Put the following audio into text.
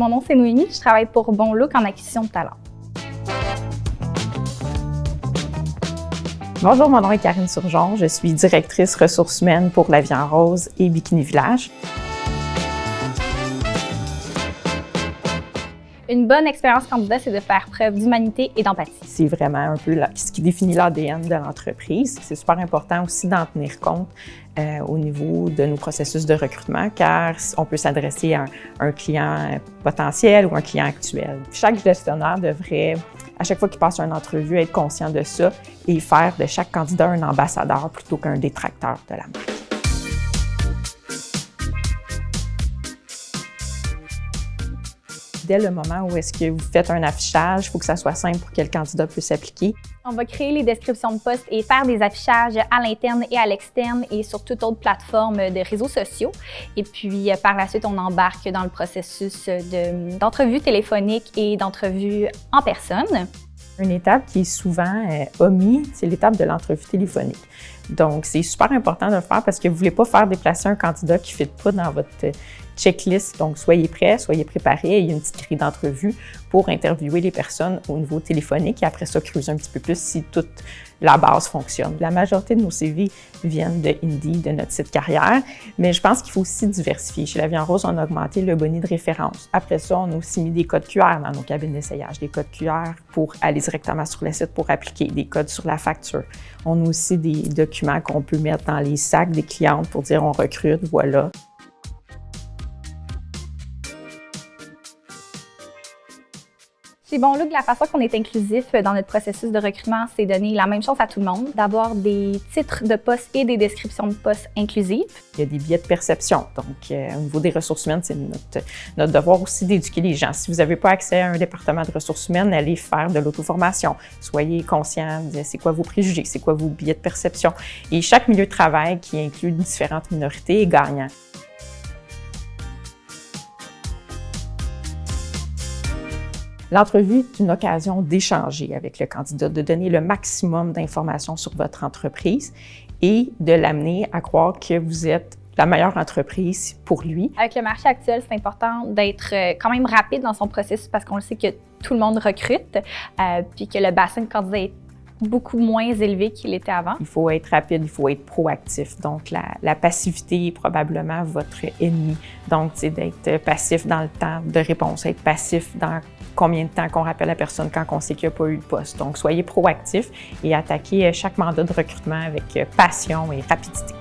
Mon nom, c'est Noémie, je travaille pour Bon Look en acquisition de talent. Bonjour, mon nom est Karine Surgeon, je suis directrice ressources humaines pour La Vie en Rose et Bikini Village. Une bonne expérience candidat, c'est de faire preuve d'humanité et d'empathie. C'est vraiment un peu ce qui définit l'ADN de l'entreprise. C'est super important aussi d'en tenir compte au niveau de nos processus de recrutement, car on peut s'adresser à un client potentiel ou un client actuel. Chaque gestionnaire devrait, à chaque fois qu'il passe une entrevue, être conscient de ça et faire de chaque candidat un ambassadeur plutôt qu'un détracteur de la marque. Dès le moment où est-ce que vous faites un affichage, il faut que ça soit simple pour que le candidat puisse s'appliquer. On va créer les descriptions de postes et faire des affichages à l'interne et à l'externe et sur toute autre plateforme de réseaux sociaux. Et puis, par la suite, on embarque dans le processus d'entrevue téléphonique et d'entrevue en personne. Une étape qui est souvent omise, c'est l'étape de l'entrevue téléphonique. Donc, c'est super important de le faire parce que vous ne voulez pas faire déplacer un candidat qui ne fit pas dans votre checklist. Donc, soyez prêts, soyez préparés. Il y a une petite grille d'entrevue pour interviewer les personnes au niveau téléphonique et après ça, creuser un petit peu plus si toute la base fonctionne. La majorité de nos CV viennent de Indeed, de notre site carrière, mais je pense qu'il faut aussi diversifier. Chez La Vie en Rose, on a augmenté le bonnet de référence. Après ça, on a aussi mis des codes QR dans nos cabines d'essayage, des codes QR pour aller directement sur le site pour appliquer, des codes sur la facture. On a aussi des documents qu'on peut mettre dans les sacs des clientes pour dire on recrute, voilà. Chez Bon Look, la façon qu'on est inclusif dans notre processus de recrutement, c'est donner la même chose à tout le monde, d'avoir des titres de poste et des descriptions de poste inclusives. Il y a des biais de perception. Donc, au niveau des ressources humaines, c'est notre devoir aussi d'éduquer les gens. Si vous n'avez pas accès à un département de ressources humaines, allez faire de l'auto-formation. Soyez conscients de c'est quoi vos préjugés, c'est quoi vos biais de perception. Et chaque milieu de travail qui inclut différentes minorités est gagnant. L'entrevue est une occasion d'échanger avec le candidat, de donner le maximum d'informations sur votre entreprise et de l'amener à croire que vous êtes la meilleure entreprise pour lui. Avec le marché actuel, c'est important d'être quand même rapide dans son processus parce qu'on le sait que tout le monde recrute, puis que le bassin de candidats est beaucoup moins élevé qu'il était avant. Il faut être rapide, il faut être proactif. Donc, la passivité est probablement votre ennemi. Donc, c'est d'être passif dans le temps de réponse, être passif dans combien de temps qu'on rappelle la personne quand on sait qu'il n'y a pas eu de poste. Donc, soyez proactif et attaquez chaque mandat de recrutement avec passion et rapidité.